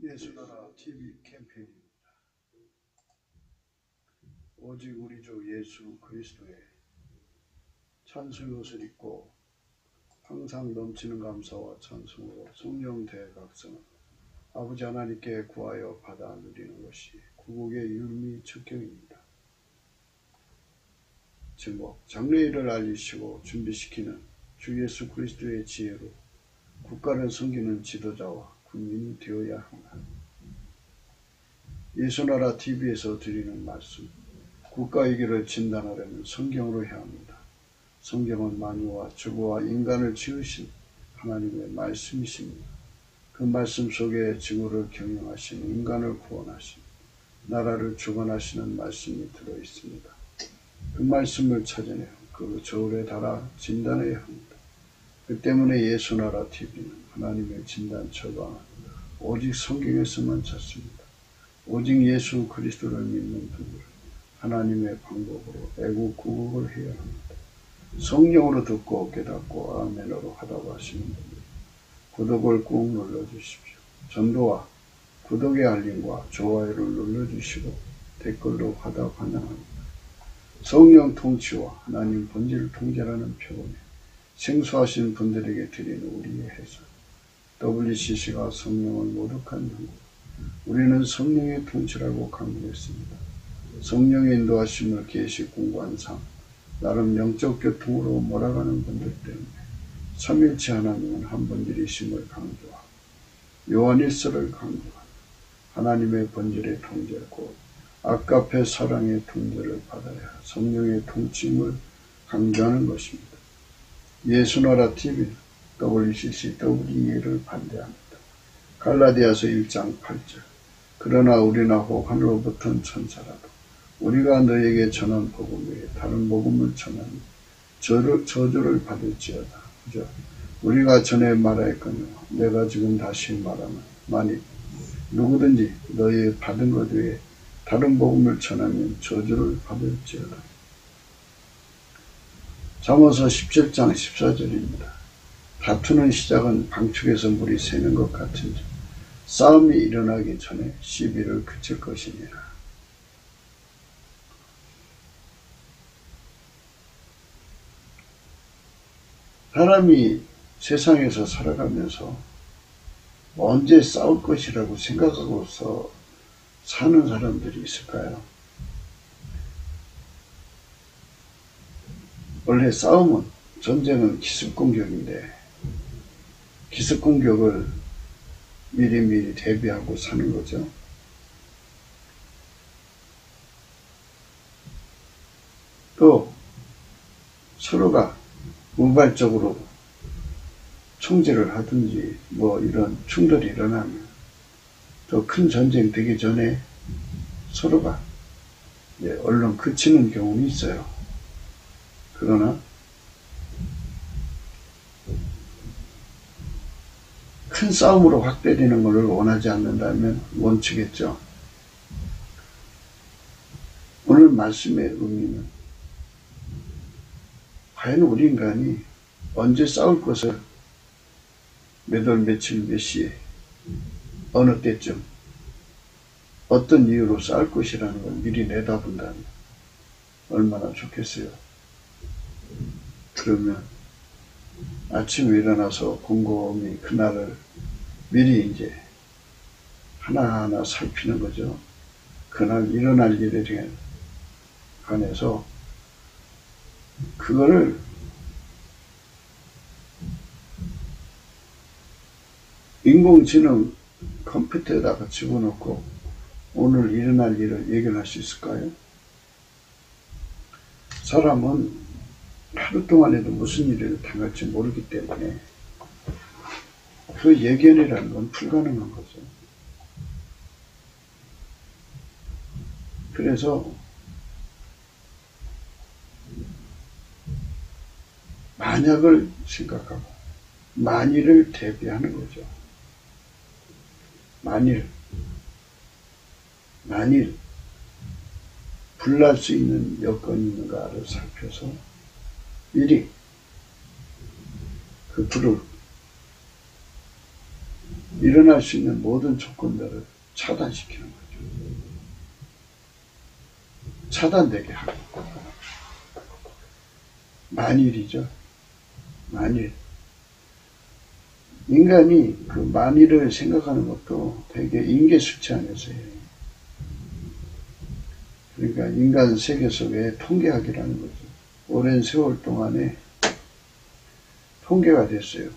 예수나라 TV 캠페인입니다. 오직 우리 주 예수 그리스도의 찬송의 옷을 입고 항상 넘치는 감사와 찬송으로 성령 대각성을 아버지 하나님께 구하여 받아 누리는 것이 구국의 율미 척경입니다. 제목, 장래일을 알리시고 준비시키는 주 예수 그리스도의 지혜로 국가를 섬기는 지도자와 국민이 되어야 합니다. 예수나라 TV에서 드리는 말씀, 국가의 길을 진단하려면 성경으로 해야 합니다. 성경은 만유와 주부와 인간을 지으신 하나님의 말씀이십니다. 그 말씀 속에 지구를 경영하신 인간을 구원하신 나라를 주관하시는 말씀이 들어있습니다. 그 말씀을 찾아내어 그 저울에 달아 진단해야 합니다. 그 때문에 예수나라 TV는 하나님의 진단 처방은 오직 성경에서만 찾습니다. 오직 예수 그리스도를 믿는 분들은 하나님의 방법으로 애국 구국을 해야 합니다. 성령으로 듣고 깨닫고 아멘으로 하다고 하시는 분들 구독을 꾹 눌러주십시오. 전도와 구독의 알림과 좋아요를 눌러주시고 댓글로 화답 환영합니다. 성령 통치와 하나님 본질 통제라는 표현에 생소하신 분들에게 드리는 우리의 해설, WCC가 성령을 모독한 연구, 우리는 성령의 통치라고 강조했습니다. 성령의 인도하심을 계시 공부한 나름 영적 교통으로 몰아가는 분들 때문에 삼일체 하나님은 한 본질이심을 강조하고 요한일서를 강조하고 하나님의 본질의 통제 곧 아까페 사랑의 통제를 받아야 성령의 통치임을 강조하는 것입니다. 예수나라 TV는 WCC, WE를 반대합니다. 갈라디아서 1장 8절 그러나 우리나 혹 하늘로부터 천사라도 우리가 너에게 전한 복음 외에 다른 복음을 전하니 저주를 받을지어다. 그죠? 우리가 전에 말하였거니와 내가 지금 다시 말하면 만일 누구든지 너의 받은 것 외에 다른 복음을 전하면 저주를 받을지어다. 잠언서 17장 14절입니다. 다투는 시작은 방축에서 물이 새는 것 같은지 싸움이 일어나기 전에 시비를 그칠 것이니라. 사람이 세상에서 살아가면서 언제 싸울 것이라고 생각하고서 사는 사람들이 있을까요? 원래 싸움은, 전쟁은 기습공격인데 기습공격을 미리미리 대비하고 사는 거죠. 또 서로가 우발적으로 총질을 하든지 뭐 이런 충돌이 일어나면 더 큰 전쟁 되기 전에 서로가 얼른 그치는 경우는 있어요. 그러나 큰 싸움으로 확대되는 것을 원하지 않는다면 멈추겠죠. 오늘 말씀의 의미는 과연 우리 인간이 언제 싸울 것을 몇 월 며칠 몇 시에 어느 때쯤 어떤 이유로 싸울 것이라는 걸 미리 내다본다면 얼마나 좋겠어요. 그러면 아침에 일어나서 곰곰이 그날을 미리 이제 하나하나 살피는 거죠. 그날 일어날 일에 관해서 그거를 인공지능 컴퓨터에다가 집어넣고 오늘 일어날 일을 예견할 수 있을까요? 사람은 하루 동안에도 무슨 일을 당할지 모르기 때문에 그 예견이라는 건 불가능한 거죠. 그래서 만약을 생각하고 만일을 대비하는 거죠. 만일 불날 수 있는 여건이 있는가를 살펴서 미리 그 불을 일어날 수 있는 모든 조건들을 차단시키는 거죠. 차단되게 하고. 만일이죠. 만일. 인간이 그 만일을 생각하는 것도 되게 인계수치 안에서 해요. 그러니까 인간 세계 속에 통계학이라는 거죠. 오랜 세월 동안에 통계가 됐어요.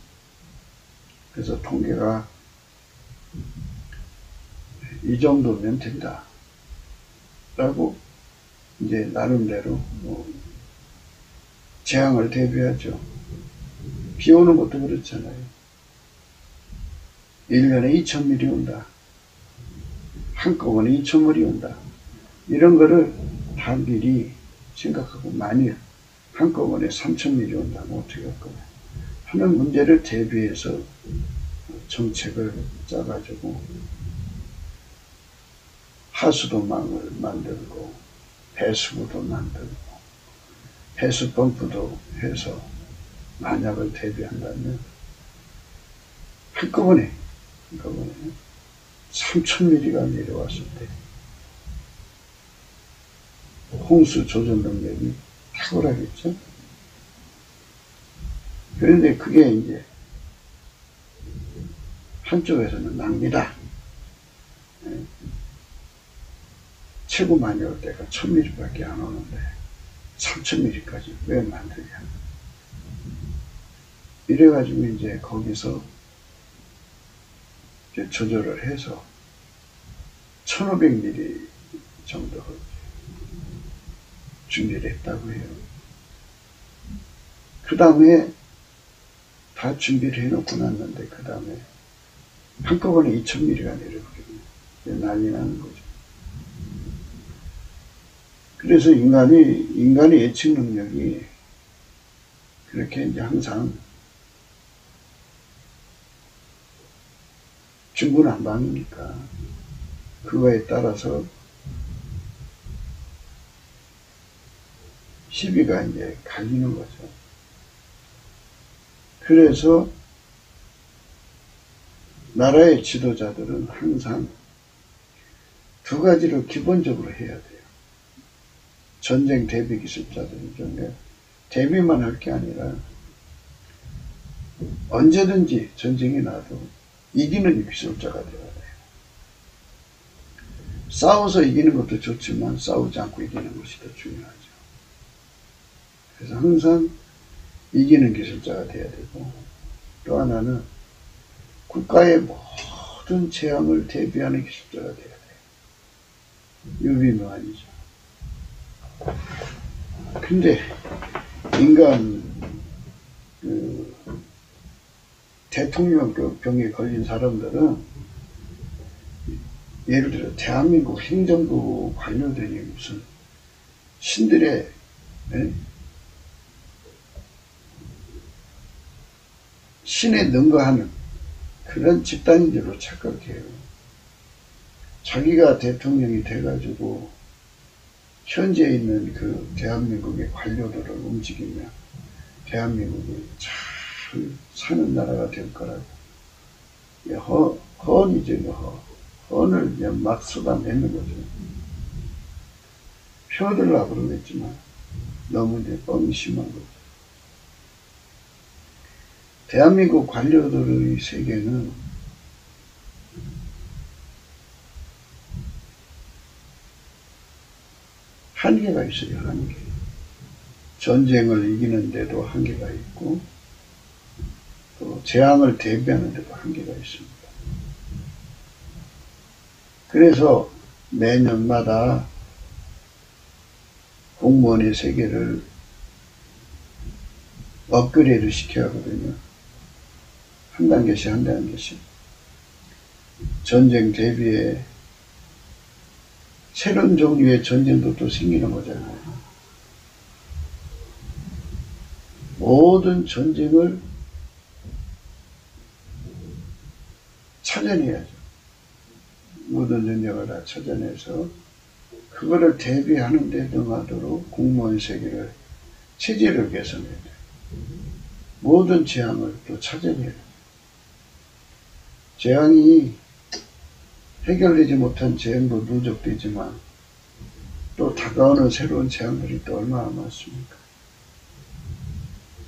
그래서 통계가 이 정도면 된다. 라고 이제 나름대로 재앙을 대비하죠. 비 오는 것도 그렇잖아요. 1년에 2000mm 온다. 한꺼번에 2000mm 온다. 이런 거를 다 미리 생각하고 만일 한꺼번에 3000mm 온다면 어떻게 할 거냐 하는 문제를 대비해서 정책을 짜가지고 하수도망을 만들고 배수구도 만들고 배수펌프도 해서 만약을 대비한다면 한꺼번에 3000mm가 내려왔을 때 홍수 조절 능력이 탁월하겠죠. 그런데 그게 이제 한쪽에서는 낭비다. 최고 많이 올 때가 1000mm밖에 안 오는데 3000mm까지 왜 만드냐. 이래가지고 이제 거기서 이제 조절을 해서 1500mm 정도 준비를 했다고 해요. 그 다음에 다 준비를 해놓고 났는데 그 다음에 한꺼번에 2000mm가 내려버리면 난리 나는 거죠. 그래서 인간의 예측 능력이 그렇게 이제 항상 중구난방이니까 그거에 따라서 시비가 이제 갈리는 거죠. 그래서 나라의 지도자들은 항상 두 가지를 기본적으로 해야 돼요. 전쟁 대비 기술자들이죠. 대비만 할 게 아니라 언제든지 전쟁이 나도 이기는 기술자가 되어야 돼요. 싸워서 이기는 것도 좋지만 싸우지 않고 이기는 것이 더 중요하죠. 그래서 항상 이기는 기술자가 돼야 되고 또 하나는 국가의 모든 재앙을 대비하는 기술자가 돼야 돼요. 유비무환이죠. 근데 인간 대통령병에 걸린 사람들은 예를 들어 대한민국 행정부 관료들이 무슨 신들의 신에 능가하는 그런 집단인 줄로 착각해요. 자기가 대통령이 돼가지고 현재 있는 그 대한민국의 관료들을 움직이면 대한민국이 잘 사는 나라가 될 거라고. 헌이죠, 헌을 그냥 막 쏟아내는 거죠. 펴들라고 그러겠지만 너무 이제 뻥이 심한 거죠. 대한민국 관료들의 세계는 한계가 있어요, 한계. 전쟁을 이기는데도 한계가 있고, 또 재앙을 대비하는데도 한계가 있습니다. 그래서 매년마다 공무원의 세계를 업그레이드 시켜야 하거든요. 한 단계씩 한 단계씩. 전쟁 대비에 새로운 종류의 전쟁도 또 생기는 거잖아요. 모든 전쟁을 찾아내야죠. 모든 전쟁을 다 찾아내서 그거를 대비하는 데 능하도록 공무원 세계를 체제를 개선해야 돼요. 모든 재앙을 또 찾아내야 돼요. 재앙이 해결되지 못한 재앙도 누적되지만 또 다가오는 새로운 재앙들이 또 얼마나 많습니까?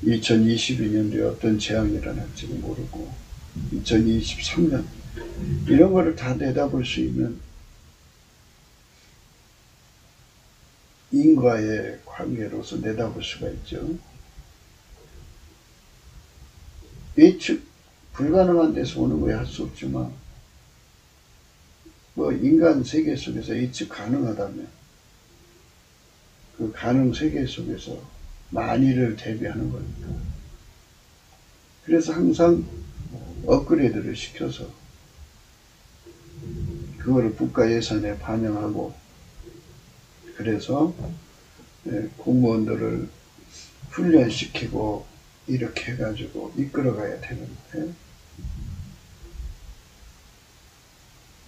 2022년도에 어떤 재앙이 일어날지 모르고 2023년 이런 거를 다 내다볼 수 있는 인과의 관계로서 내다볼 수가 있죠. 예측 불가능한 데서 오는 거야 할 수 없지만 뭐 인간 세계 속에서 예측 가능하다면 그 가능 세계 속에서 만일을 대비하는 거니까. 그래서 항상 업그레이드를 시켜서 그거를 국가 예산에 반영하고 그래서 공무원들을 훈련시키고 이렇게 해가지고 이끌어가야 되는데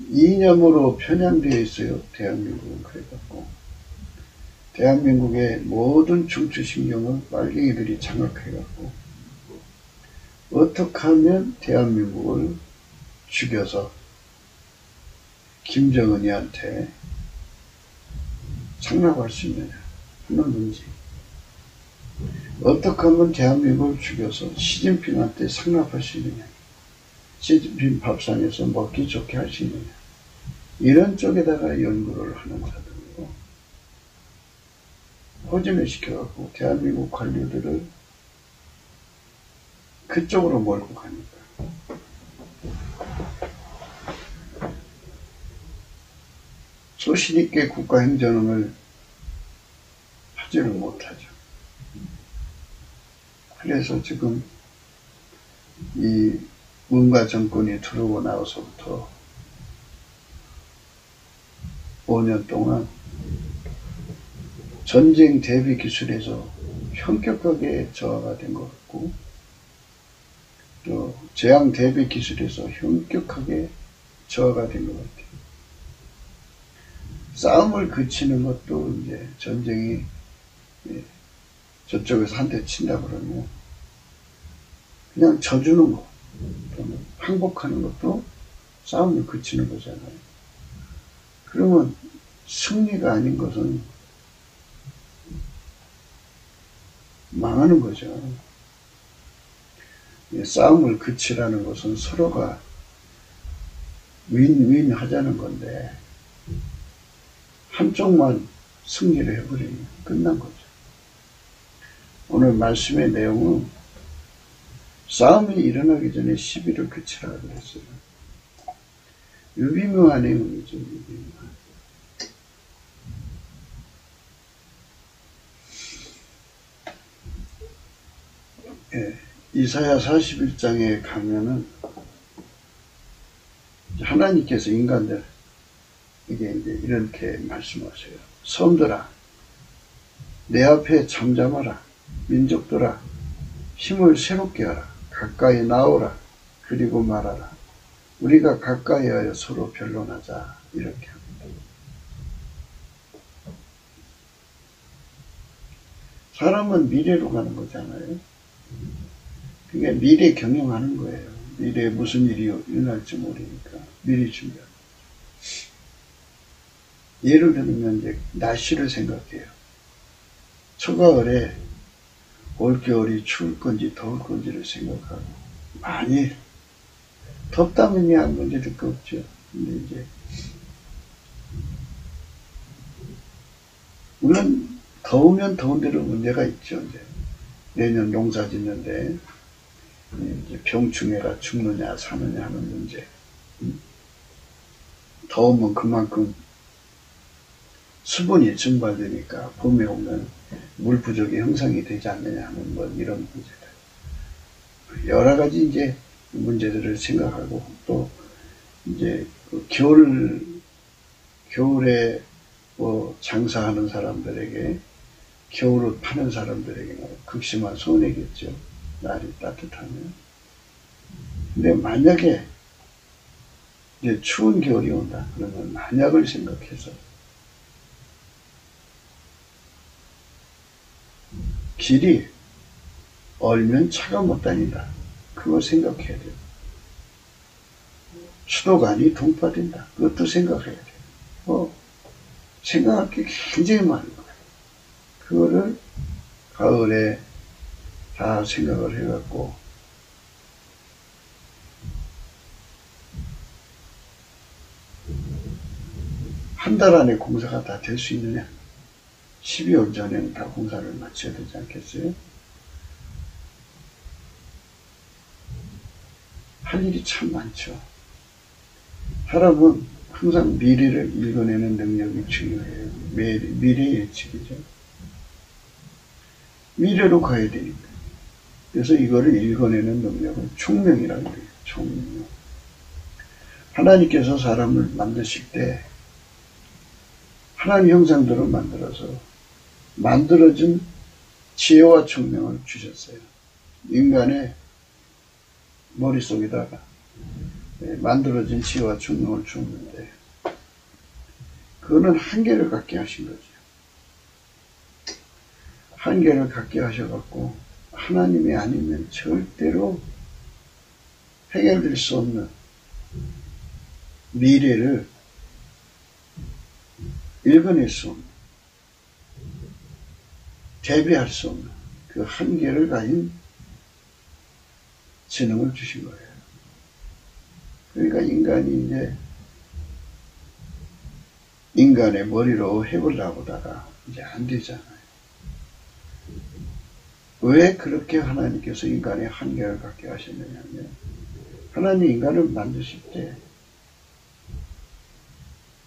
이념으로 편향되어 있어요. 대한민국은 그래갖고 대한민국의 모든 중추신경을 빨갱이들이 장악해갖고 어떻게 하면 대한민국을 죽여서 김정은이한테 상납할 수 있느냐 하는 문제. 어떻게 하면 대한민국을 죽여서 시진핑한테 상납할 수 있느냐. 시진핑 밥상에서 먹기 좋게 할 수 있느냐. 이런 쪽에다가 연구를 하는 자들이고 호전을 시켜갖고 대한민국 관료들을 그쪽으로 몰고 가니까. 소신있게 국가행정을 하지를 못하죠. 그래서 지금 이 문가 정권이 들어오고 나서부터 5년 동안 전쟁 대비 기술에서 현격하게 저하가 된 것 같고 또 재앙 대비 기술에서 현격하게 저하가 된 것 같아요. 싸움을 그치는 것도 이제 전쟁이 저쪽에서 한 대 친다 그러면 그냥 져주는 거 또는 항복하는 것도 싸움을 그치는 거잖아요. 그러면 승리가 아닌 것은 망하는 거죠. 싸움을 그치라는 것은 서로가 윈윈 하자는 건데 한쪽만 승리를 해버리면 끝난 거죠. 오늘 말씀의 내용은 싸움이 일어나기 전에 시비를 그치라 그랬어요. 유비묘한 내용이죠. 유비묘한. 예, 이사야 41장에 가면은 하나님께서 인간들 이게 이제 이렇게 말씀하세요. 섬들아, 내 앞에 잠잠하라. 민족들아, 힘을 새롭게 하라. 가까이 나오라. 그리고 말하라. 우리가 가까이 하여 서로 변론하자. 이렇게 합니다. 사람은 미래로 가는 거잖아요. 그게 미래 경영하는 거예요. 미래에 무슨 일이 일어날지 모르니까 미리 준비하는 거예요. 예를 들면 이제 날씨를 생각해요. 초가을에 올겨울이 추울 건지 더울 건지를 생각하고 만일 덥다면 안 문제될 거 없죠. 근데 이제 물론 더우면 더운 대로 문제가 있죠. 이제 내년 농사 짓는데 이제 병충해가 죽느냐 사느냐 하는 문제. 더우면 그만큼 수분이 증발되니까 봄에 오면 물 부족이 형성이 되지 않느냐 하는 뭐 이런 문제들. 여러 가지 이제 문제들을 생각하고 또 이제 그 겨울에 뭐 장사하는 사람들에게 겨울옷 파는 사람들에게는 극심한 손해겠죠. 날이 따뜻하면. 근데 만약에 이제 추운 겨울이 온다. 그러면 만약을 생각해서 길이 얼면 차가 못 다닌다. 그거 생각해야 돼요. 수도관이 동파된다. 그것도 생각해야 돼요. 생각할 게 굉장히 많은 거예요. 그거를 가을에 다 생각을 해갖고 한 달 안에 공사가 다 될 수 있느냐? 12월 전에는 다 공사를 마쳐야 되지 않겠어요? 할 일이 참 많죠. 사람은 항상 미래를 읽어내는 능력이 중요해요. 미래 예측이죠. 미래로 가야 되니까. 그래서 이거를 읽어내는 능력을 총명이라고 해요. 총명. 하나님께서 사람을 만드실 때 하나님 형상대로 만들어서 만들어진 지혜와 총명을 주셨어요. 인간의 머릿속에다가 만들어진 지혜와 총명을 주었는데 그거는 한계를 갖게 하신 거죠. 한계를 갖게 하셔갖고 하나님이 아니면 절대로 해결될 수 없는 미래를 읽어낼 수 없는, 대비할 수 없는 그 한계를 가진 지능을 주신 거예요. 그러니까 인간이 이제 인간의 머리로 해보려고 하다가 이제 안 되잖아요. 왜 그렇게 하나님께서 인간의 한계를 갖게 하셨느냐면 하나님 인간을 만드실 때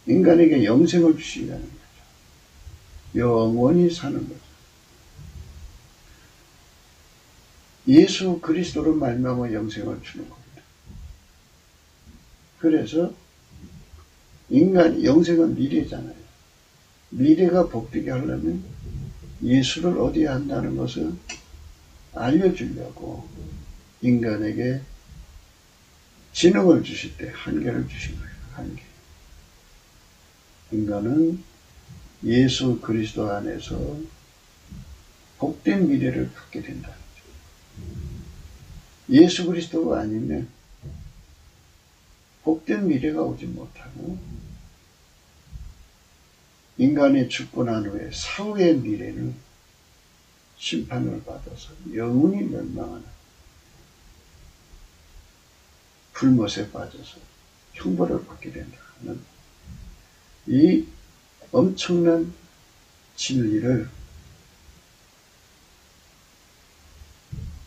인간에게 영생을 주시려는 거죠. 영원히 사는 거죠. 예수 그리스도로 말미암아 영생을 주는 겁니다. 그래서 인간 영생은 미래잖아요. 미래가 복되게 하려면 예수를 어디에 한다는 것을 알려주려고 인간에게 지능을 주실 때 한계를 주신 거예요. 한계. 인간은 예수 그리스도 안에서 복된 미래를 갖게 된다는 거죠. 예수 그리스도가 아니면 복된 미래가 오지 못하고 인간이 죽고 난 후에 사후의 미래는 심판을 받아서 영원히 멸망하는 불못에 빠져서 형벌을 받게 된다는 이 엄청난 진리를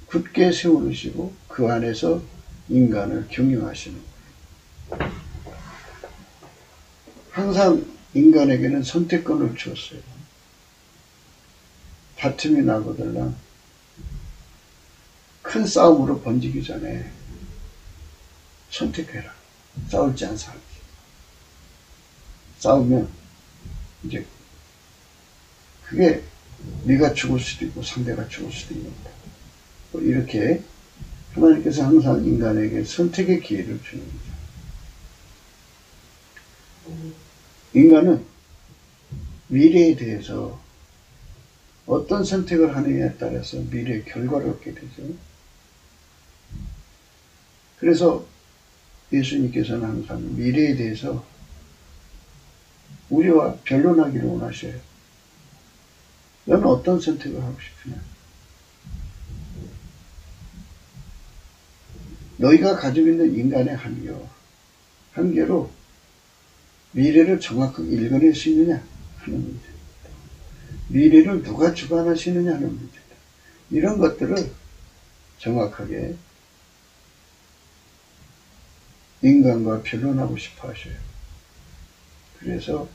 굳게 세우시고 그 안에서 인간을 경영하시는 거예요. 항상 인간에게는 선택권을 주었어요. 다툼이 나거들랑 큰 싸움으로 번지기 전에 선택해라. 싸울지 안 싸울지. 싸우면 이제 그게 네가 죽을 수도 있고 상대가 죽을 수도 있는다. 이렇게 하나님께서 항상 인간에게 선택의 기회를 주는 거죠. 인간은 미래에 대해서 어떤 선택을 하느냐에 따라서 미래의 결과를 얻게 되죠. 그래서 예수님께서는 항상 미래에 대해서 우리와 변론하기를 원하셔요. 너는 어떤 선택을 하고 싶으냐? 너희가 가지고 있는 인간의 한계로 미래를 정확하게 읽어낼 수 있느냐 하는 문제입니다. 미래를 누가 주관하시느냐 하는 문제입니다. 이런 것들을 정확하게 인간과 변론하고 싶어 하셔요. 그래서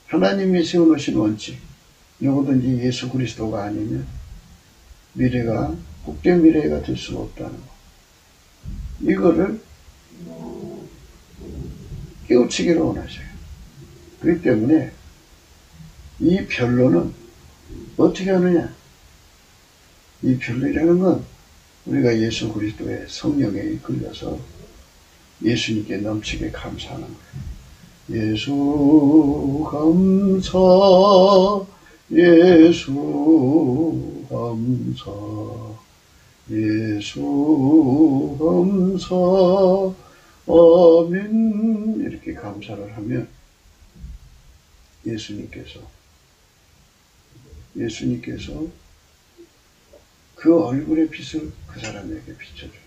하나님이 세워놓으신 원칙, 누구든지 예수 그리스도가 아니면 미래가 복된 미래가 될 수가 없다는 거. 이거를 깨우치기를 원하셔요. 그렇기 때문에 이 변론은 어떻게 하느냐? 이 변론이라는 건 우리가 예수 그리스도의 성령에 이끌려서 예수님께 넘치게 감사하는 거예요. 예수 감사, 예수 감사, 예수 감사, 아멘 이렇게 감사를 하면 예수님께서 그 얼굴의 빛을 그 사람에게 비춰줘요.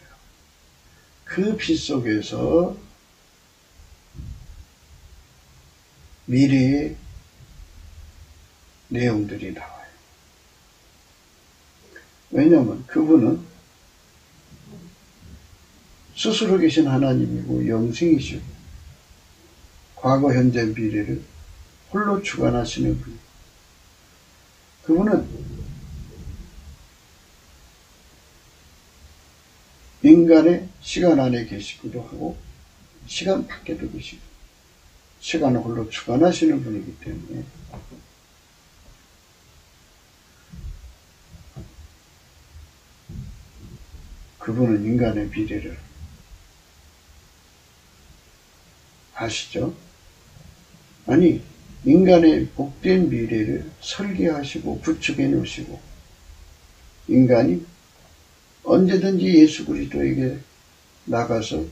그 빛 속에서 미래의 내용들이 나와요. 왜냐하면 그분은 스스로 계신 하나님이고 영생이시고 과거, 현재, 미래를 홀로 주관하시는 분. 그분은 인간의 시간 안에 계시기도 하고 시간 밖에도 계시고 시간을 홀로 주관하시는 분이기 때문에 그분은 인간의 미래를 아시죠? 아니, 인간의 복된 미래를 설계하시고 구축해 놓으시고 인간이 언제든지 예수 그리스도에게 나가서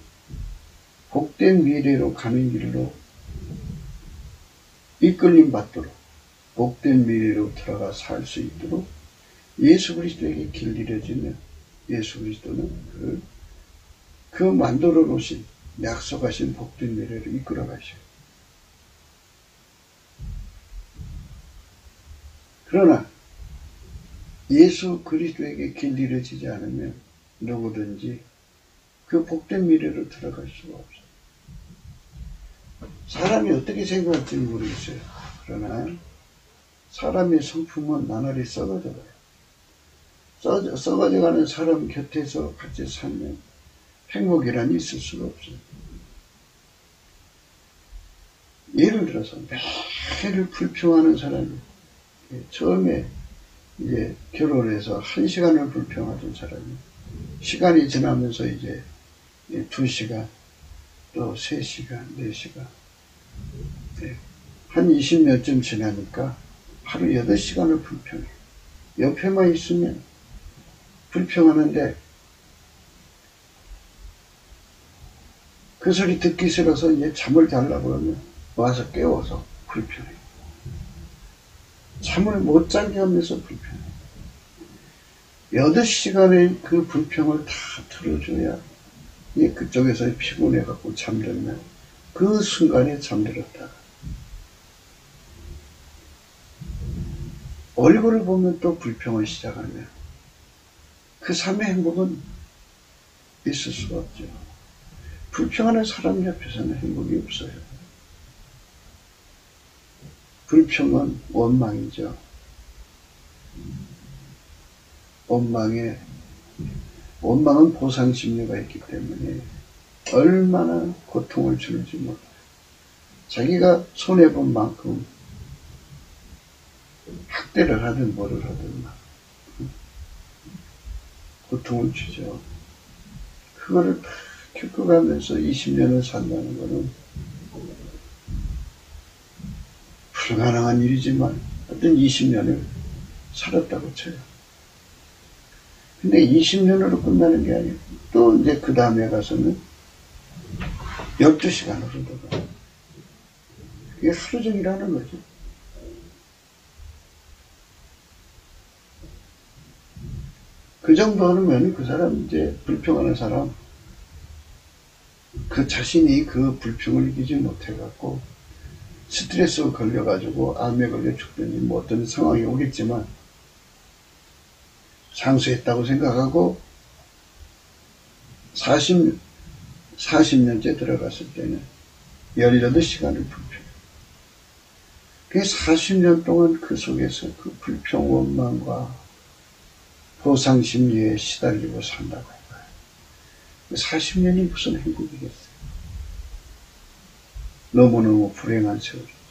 복된 미래로 가는 길로 이끌림 받도록 복된 미래로 들어가 살 수 있도록 예수 그리스도에게 길 내려지면 예수 그리스도는 그 만들어 놓으신 약속하신 복된 미래로 이끌어 가셔요. 그러나 예수 그리스도에게 길 내려지지 않으면 누구든지 그 복된 미래로 들어갈 수가 없어요. 사람이 어떻게 생각할지 모르겠어요. 그러나 사람의 성품은 나날이 썩어져 가요. 썩어져가는 사람 곁에서 같이 살면 행복이란 있을 수가 없어요. 예를 들어서 매일 불평하는 사람이 처음에 이제 결혼해서 1시간을 불평하던 사람이 시간이 지나면서 이제 2시간 또 3시간, 4시간 한 20년쯤 지나니까 하루 8시간을 불평해. 옆에만 있으면 불평하는데 그 소리 듣기 싫어서 이제 잠을 자려고 그러면 와서 깨워서 불평해. 잠을 못 자게 하면서 불평해. 8시간의 그 불평을 다 들어줘야 그쪽에서 피곤해갖고 잠들면 그 순간에 잠들었다가 얼굴을 보면 또 불평을 시작하면 그 삶의 행복은 있을 수가 없죠. 불평하는 사람 옆에서는 행복이 없어요. 불평은 원망이죠. 원망은 보상심리가 있기 때문에 얼마나 고통을 주는지 몰라요. 자기가 손해본 만큼 학대를 하든 뭐를 하든 막 고통을 주죠. 그거를 다 겪어가면서 20년을 산다는 거는 불가능한 일이지만 어떤 20년을 살았다고 쳐요. 근데 20년으로 끝나는 게 아니고 또 이제 그 다음에 가서는 12시간으로 들어가요. 그게 하루 종일 하는 거죠. 그 정도 하면 그 사람 이제 불평하는 사람 그 자신이 그 불평을 이기지 못해갖고 스트레스에 걸려가지고 암에 걸려 죽든지 뭐 어떤 상황이 오겠지만 상수했다고 생각하고 40년째 들어갔을 때는 18시간을 불평해요. 그 40년 동안 그 속에서 그 불평 원망과 보상심리에 시달리고 산다고 해요. 40년이 무슨 행복이겠어요. 너무너무 불행한 세월이죠.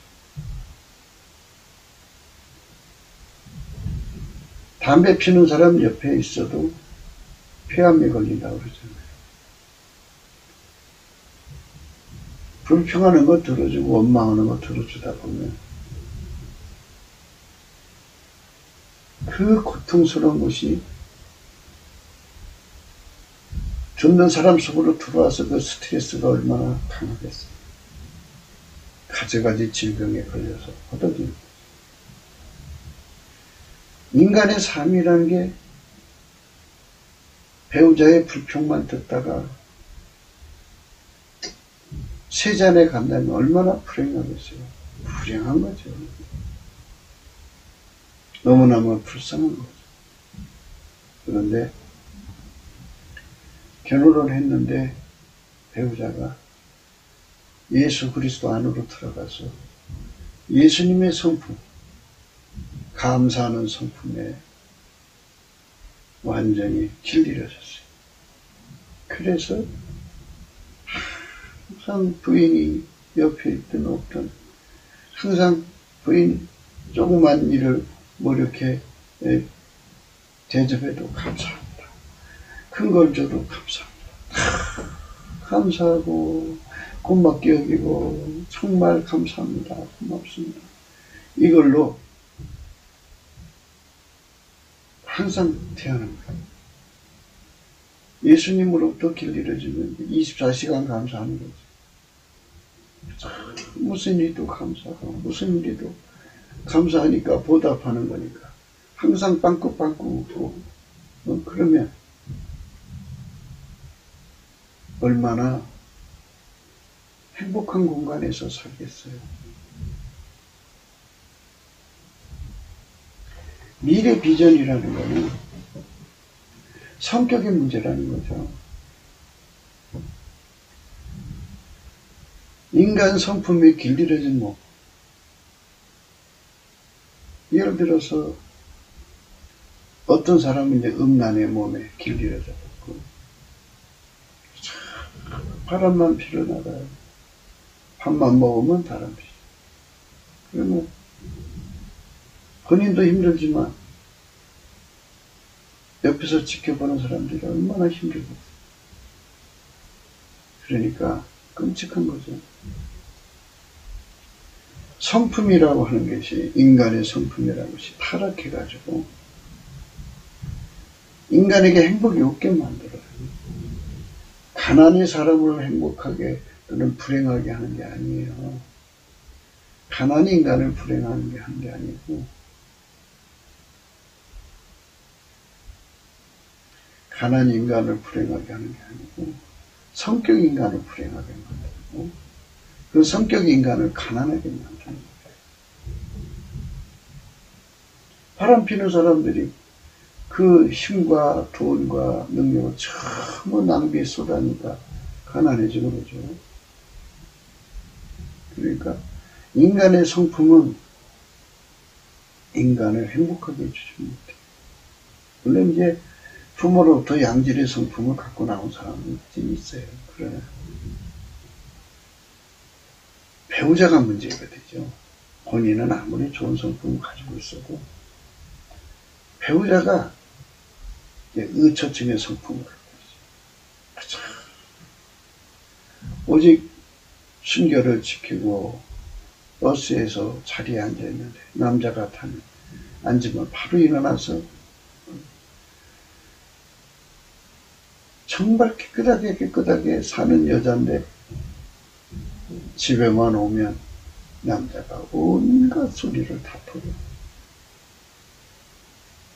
담배 피는 사람 옆에 있어도 폐암에 걸린다고 그러잖아요. 불평하는 거 들어주고 원망하는 거 들어주다 보면 그 고통스러운 것이 죽는 사람 속으로 들어와서 그 스트레스가 얼마나 강하겠어요. 가지가지 질병에 걸려서 허덕이는 거죠. 인간의 삶이라는 게 배우자의 불평만 듣다가 세잔에 간다면 얼마나 불행하겠어요. 불행한 거죠. 너무너무 불쌍한 거죠. 그런데 결혼을 했는데 배우자가 예수 그리스도 안으로 들어가서 예수님의 성품, 감사하는 성품에 완전히 길들여졌어요. 그래서 항상 부인이 옆에 있든 없든 항상 부인 조그만 일을 뭐 이렇게 대접해도 감사합니다. 큰 걸 줘도 감사합니다. 감사하고 고맙게 여기고 정말 감사합니다. 고맙습니다. 이걸로 항상 대하는 거예요. 예수님으로부터 길들여지면 24시간 감사하는 거죠. 무슨 일도 감사하고 무슨 일이도 감사하니까 보답하는 거니까 항상 빵긋빵긋 웃고 그러면 얼마나 행복한 공간에서 살겠어요. 미래 비전이라는 거는 성격의 문제라는 거죠. 인간 성품이 길들여진 뭐 예를 들어서 어떤 사람은 이제 음란의 몸에 길들여져 있고 바람만 피러 나가요. 밥만 먹으면 바람 피죠. 그러면 본인도 힘들지만 옆에서 지켜보는 사람들이 얼마나 힘들겠어요. 그러니까 끔찍한 거죠. 성품이라고 하는 것이 인간의 성품이라는 것이 타락해가지고 인간에게 행복이 없게 만들어요. 가난이 사람을 행복하게 또는 불행하게 하는 게 아니에요. 가난이 인간을 불행하는 게 한 게 아니고 가난이 인간을 불행하게 하는 게 아니고 성격이 인간을 불행하게 만들고 그 성격이 인간을 가난하게 만드는 거예요. 바람 피는 사람들이 그 힘과 돈과 능력을 전부 낭비에 쏟아니까 가난해지는 거죠. 그러니까 인간의 성품은 인간을 행복하게 해주지 못해요. 물론 이제 부모로부터 양질의 성품을 갖고 나온 사람은 있어요. 그러나 배우자가 문제가 되죠. 본인은 아무리 좋은 성품을 가지고 있어도 배우자가 의처증의 성품을 갖고 있어요. 오직 순결을 지키고 버스에서 자리에 앉아있는데 남자가 타면 앉으면 바로 일어나서 정말 깨끗하게 사는 여잔데 집에만 오면 남자가 온갖 소리를 다 퍼요.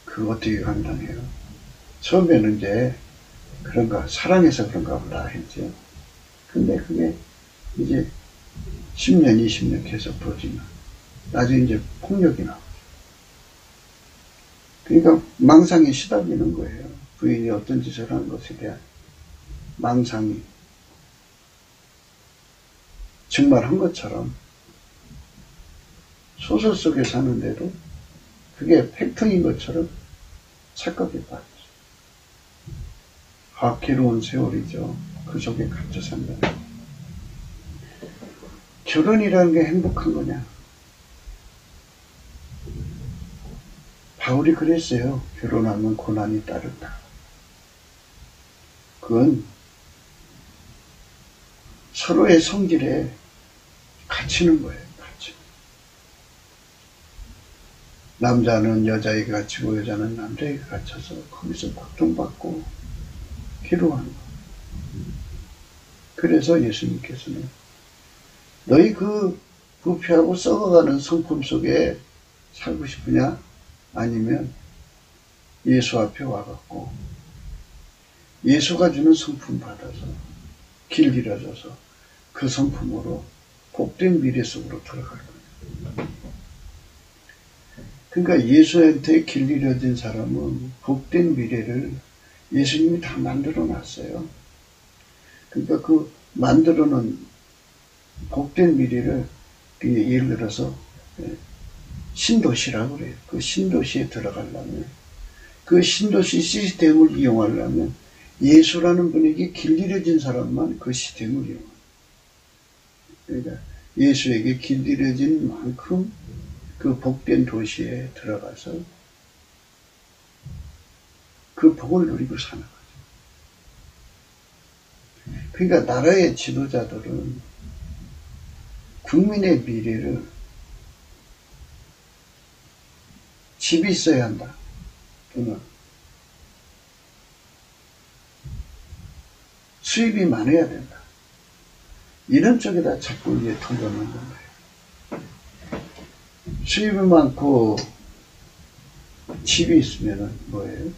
그거 어떻게 감당해요? 처음에는 이제 그런가 사랑해서 그런가 보다 했죠. 근데 그게 이제 10년, 20년 계속 벌어지면 나중에 이제 폭력이 나오죠. 그러니까 망상에 시달리는 거예요. 부인이 어떤 짓을 하는 것에 대한 망상이 정말 한 것처럼 소설 속에 사는데도 그게 팩트인 것처럼 착각에 빠지죠. 괴로운 세월이죠. 그 속에 갇혀 산다는 거. 결혼이라는 게 행복한 거냐? 바울이 그랬어요. 결혼하면 고난이 따른다. 그건 서로의 성질에 갇히는 거예요. 남자는 여자에게 갇히고 여자는 남자에게 갇혀서 거기서 고통받고 괴로워하는 거예요. 그래서 예수님께서는 너희 그 부패하고 썩어가는 성품 속에 살고 싶으냐? 아니면 예수 앞에 와갖고 예수가 주는 성품 받아서 길 잃어져서 그 성품으로 복된 미래 속으로 들어갈 거예요. 그러니까 예수한테 길 잃어진 사람은 복된 미래를 예수님이 다 만들어 놨어요. 그러니까 그 만들어 놓은 복된 미래를 예를 들어서 신도시라고 그래요. 그 신도시에 들어가려면 그 신도시 시스템을 이용하려면 예수라는 분에게 길 잃어진 사람만 그 시스템을 이용합니다. 그러니까 예수에게 길 잃어진 만큼 그 복된 도시에 들어가서 그 복을 누리고 사는 거죠. 그러니까 나라의 지도자들은 국민의 미래를 집이 있어야 한다. 또는 수입이 많아야 된다. 이런 쪽에다 자꾸 이제 돈을 넣는 거예요. 수입이 많고 집이 있으면 뭐예요?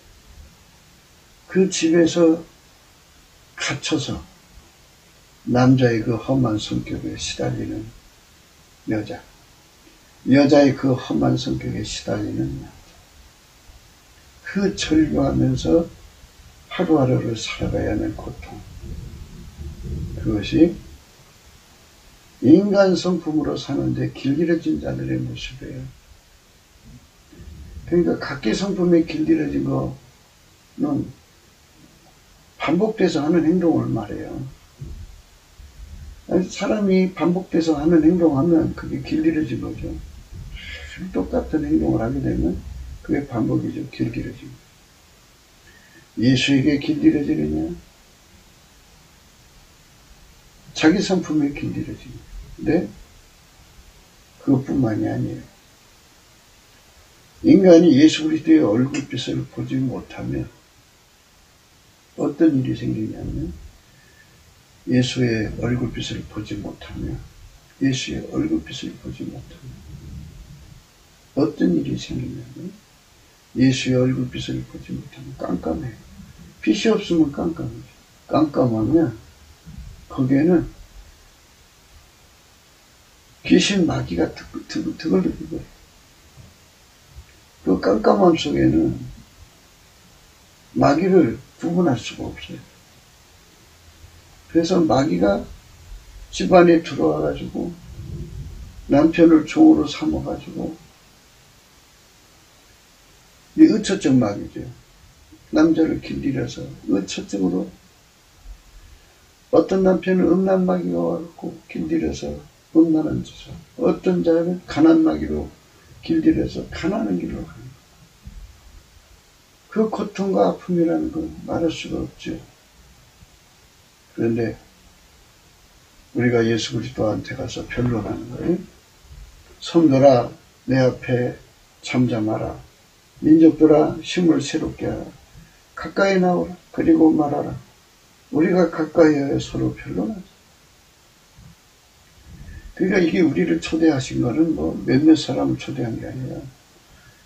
그 집에서 갇혀서 남자의 그 험한 성격에 시달리는 여자, 여자의 그 험한 성격에 시달리는 남자, 그 절규하면서 하루하루를 살아가야 하는 고통, 그것이 인간 성품으로 사는데 길들여진 자들의 모습이에요. 그러니까 각기 성품에 길들여진 거는 반복돼서 하는 행동을 말해요. 사람이 반복돼서 하는 행동하면 그게 길들여진 거죠. 똑같은 행동을 하게 되면 그게 반복이죠. 길들여진 거. 예수에게 길들여지느냐? 자기 성품에 길들여진 거. 근데 그것뿐만이 아니에요. 인간이 예수 그리스도의 얼굴빛을 보지 못하면 어떤 일이 생기냐면 예수의 얼굴빛을 보지 못하면 예수의 얼굴빛을 보지 못하면 어떤 일이 생기냐면 예수의 얼굴빛을 보지 못하면 깜깜해요. 빛이 없으면 깜깜해요. 깜깜하면 거기에는 귀신 마귀가 드글드글. 그 깜깜함 속에는 마귀를 구분할 수가 없어요. 그래서 마귀가 집안에 들어와가지고 남편을 종으로 삼아가지고 이 의처적 마귀죠. 남자를 길들여서 의처적으로 어떤 남편은 음란 마귀가 와갖고 길들여서 음란한 짓을, 어떤 자는 가난 마귀로 길들여서 가난한 길로 가는 거예요. 그 고통과 아픔이라는 건 말할 수가 없죠. 그런데 우리가 예수 그리스도한테 가서 변론하는 거예요. 성도라 내 앞에 잠잠하라. 민족들아 힘을 새롭게 하라. 가까이 나오라. 그리고 말하라. 우리가 가까이에 서로 변론하자. 그러니까 이게 우리를 초대하신 거는 뭐 몇몇 사람을 초대한 게 아니라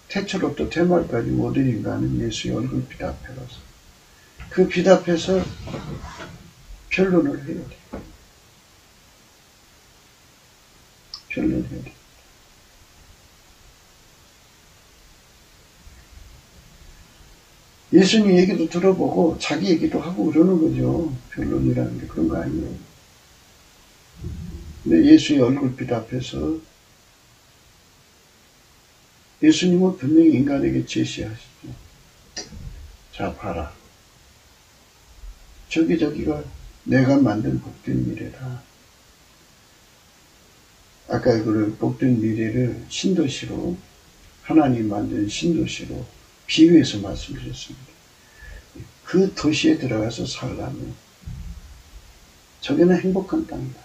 태초로부터 태말까지 모든 인간은 예수의 얼굴빛 앞에 가서 그 빛 앞에서 변론을 해야 돼. 변론해야 돼. 예수님 얘기도 들어보고 자기 얘기도 하고 그러는 거죠. 변론이라는 게 그런 거 아니에요. 근데 예수의 얼굴빛 앞에서 예수님은 분명히 인간에게 제시하시죠. 자, 봐라. 저기가 내가 만든 복된 미래다. 아까 그 복된 미래를 신도시로, 하나님 만든 신도시로 비유해서 말씀드렸습니다. 그 도시에 들어가서 살려면 저기는 행복한 땅이다.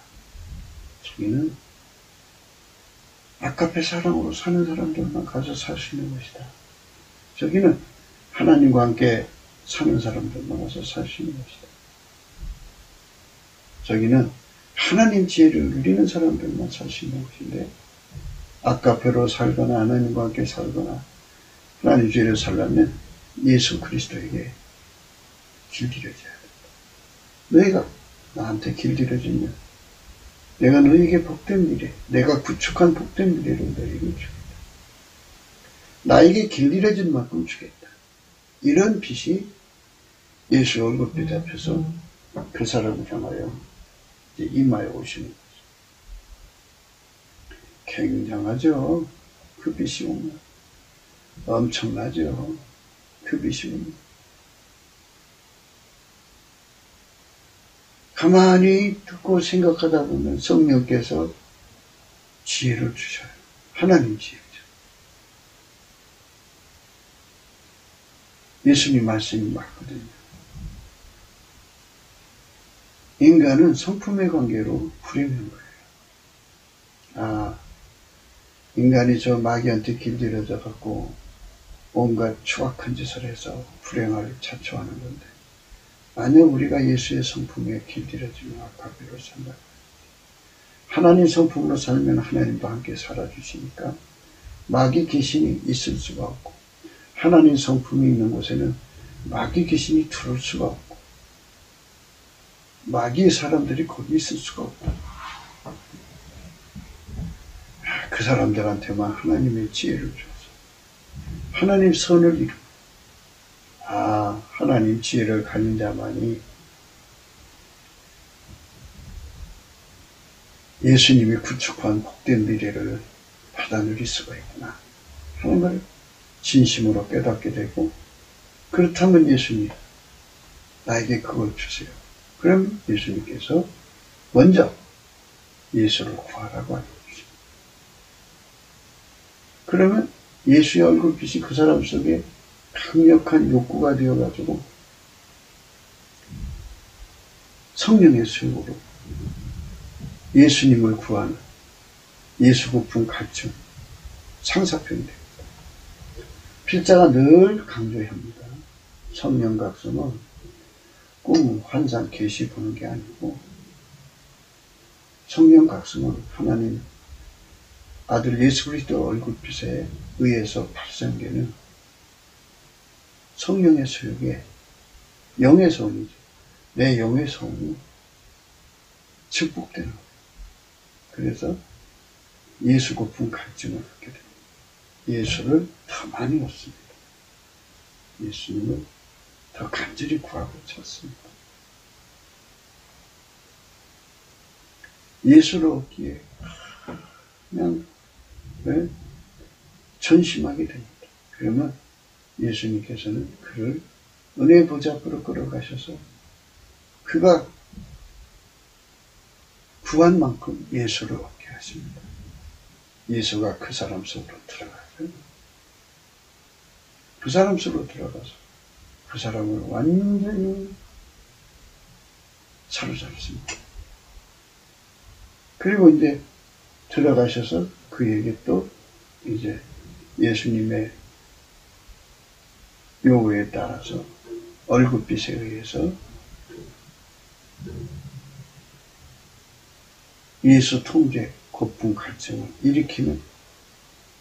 저기는 아카페 사랑으로 사는 사람들만 가서 살 수 있는 것이다. 저기는 하나님과 함께 사는 사람들만 가서 살 수 있는 것이다. 저기는 하나님 지혜를 누리는 사람들만 살 수 있는 곳인데, 아까페로 살거나 하나님과 함께 살거나 하나님 지혜를 살려면 예수 그리스도에게 길들여져야 된다. 너희가 나한테 길들여지면 내가 너희에게 복된 미래, 내가 구축한 복된 미래를 너희에게 주겠다. 나에게 길들여진 만큼 주겠다. 이런 빛이 예수의 얼굴빛 앞에서 그 사람을 향하여 이제 임하여 오시는 거죠. 굉장하죠. 그 빛이 오면. 엄청나죠. 그 빛이 오면. 가만히 듣고 생각하다 보면 성령께서 지혜를 주셔요. 하나님 지혜죠. 예수님 말씀이 맞거든요. 인간은 성품의 관계로 부리는 거예요. 아, 인간이 저 마귀한테 길들여져 갖고 온갖 추악한 짓을 해서 불행을 자초하는 건데, 만약 우리가 예수의 성품에 길들여지면 아까비로 산다. 하나님 성품으로 살면 하나님과 함께 살아주시니까 마귀 귀신이 있을 수가 없고, 하나님 성품이 있는 곳에는 마귀 귀신이 들어올 수가 없고, 마귀의 사람들이 거기 있을 수가 없다. 그 사람들한테만 하나님의 지혜를 줘서 하나님 선을 이루고, 하나님 지혜를 가진 자만이 예수님이 구축한 복된 미래를 받아 누릴 수가 있구나 하는 걸 진심으로 깨닫게 되고, 그렇다면 예수님 나에게 그걸 주세요. 그럼 예수님께서 먼저 예수를 구하라고 하는 거죠. 그러면 예수의 얼굴빛이 그 사람 속에 강력한 욕구가 되어가지고 성령의 수용으로 예수님을 구하는 예수 고품 갈증 상사편이 됩니다. 필자가 늘 강조합니다. 성령 각성은 꿈, 환상, 계시 보는 게 아니고, 성령 각성은 하나님 아들 예수 그리스도 얼굴빛에 의해서 발생되는 성령의 소욕에 영의 소원이죠. 내 영의 소원이 증폭되는 거예요. 그래서 예수 고픈 갈증을 갖게 됩니다. 예수를 더 많이 얻습니다. 예수님을 더 간절히 구하고 찾습니다. 예수를 얻기에 그냥 전심하게 됩니다. 그러면 예수님께서는 그를 은혜의 보좌 앞으로 끌어가셔서 그가 구한 만큼 예수를 얻게 하십니다. 예수가 그 사람 속으로 들어가요. 그 사람 속으로 들어가서 그 사람을 완전히 사로잡습니다. 그리고 이제 들어가셔서 그에게 또 이제 예수님의 요구에 따라서 얼굴빛에 의해서 예수 통제, 고품 갈증을 일으키는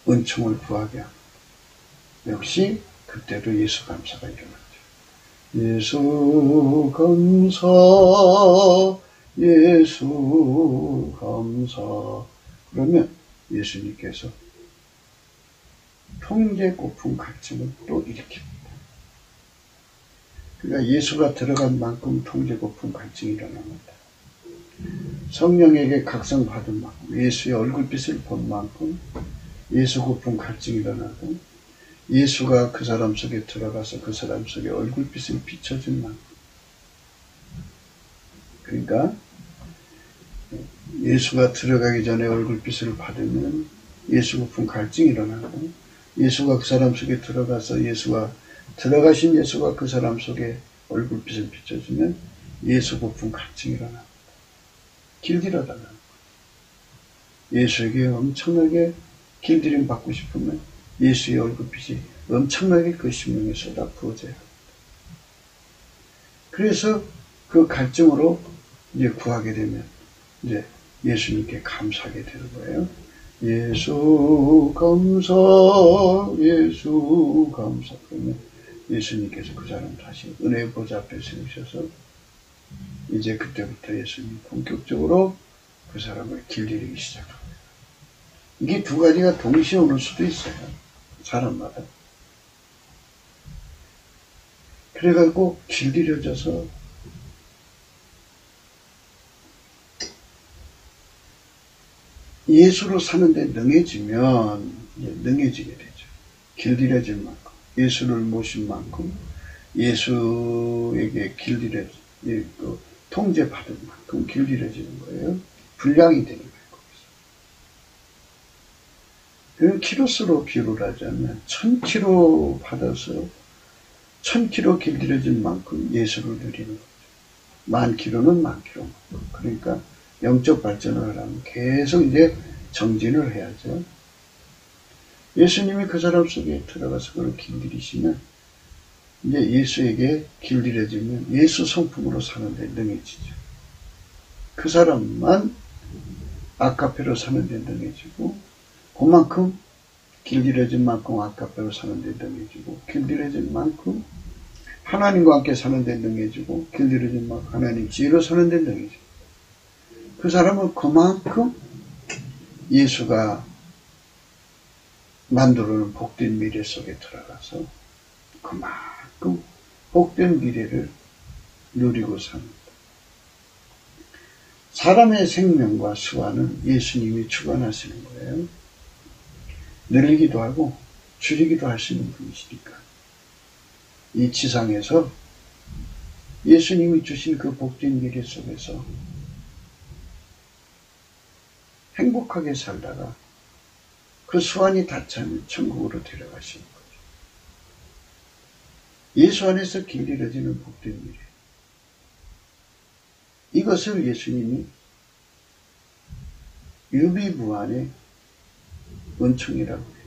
은총을 구하게 합니다. 역시 그때도 예수 감사가 일어났죠. 예수 감사, 예수 감사. 그러면 예수님께서 통제, 고품 갈증을 또 일으킵니다. 그러니까 예수가 들어간 만큼 통제, 고품 갈증이 일어납니다. 성령에게 각성받은 만큼, 예수의 얼굴빛을 본 만큼 예수 고품 갈증이 일어나고, 예수가 그 사람 속에 들어가서 그 사람 속에 얼굴빛을 비춰준 만큼, 그러니까 예수가 들어가기 전에 얼굴빛을 받으면 예수 고품 갈증이 일어나고, 예수가 그 사람 속에 들어가서 들어가신 예수가 그 사람 속에 얼굴빛을 비춰주면 예수 고품 갈증이 일어납니다. 길들여달라는 거예요. 예수에게 엄청나게 길들임 받고 싶으면 예수의 얼굴빛이 엄청나게 그 심령에 쏟아 부어져야 합니다. 그래서 그 갈증으로 이제 구하게 되면 이제 예수님께 감사하게 되는 거예요. 예수 감사, 예수 감사. 그러면 예수님께서 그 사람 다시 은혜의 보좌 앞에 세우셔서 이제 그때부터 예수님이 본격적으로 그 사람을 길들이기 시작합니다. 이게 두 가지가 동시에 오는 수도 있어요. 사람마다. 그래가지고 길들여져서 예수로 사는데 능해지면 이제 능해지게 되죠. 길들여질 만큼, 예수를 모신 만큼, 예수에게 통제받은 만큼 길들여지는 거예요. 분량이 되는 거예요. 그럼 키로수로 비유를 하자면 1000kg 받아서 1000kg 길들여진 만큼 예수를 누리는 거죠. 10,000kg는 10,000kg. 그러니까 영적 발전을 하려면 계속 이제 정진을 해야죠. 예수님이 그 사람 속에 들어가서 그걸 길들이시면 이제 예수에게 길들여지면 예수 성품으로 사는데 능해지죠. 그 사람만 아카페로 사는데 능해지고 그만큼 길들여진 만큼 아카페로 사는데 능해지고 길들여진 만큼 하나님과 함께 사는데 능해지고 길들여진 만큼 하나님 지혜로 사는데 능해지고 그 사람은 그만큼 예수가 만들어놓은 복된 미래 속에 들어가서 그만큼 복된 미래를 누리고 삽니다. 사람의 생명과 수완은 예수님이 주관하시는 거예요. 늘리기도 하고 줄이기도 하시는 분이시니까. 이 지상에서 예수님이 주신 그 복된 미래 속에서 행복하게 살다가 그 수완이 다 차면 천국으로 데려가시는 거죠. 예수 안에서 길들여지는 복된 미래. 이것을 예수님이 유비무한의 은총이라고 해요.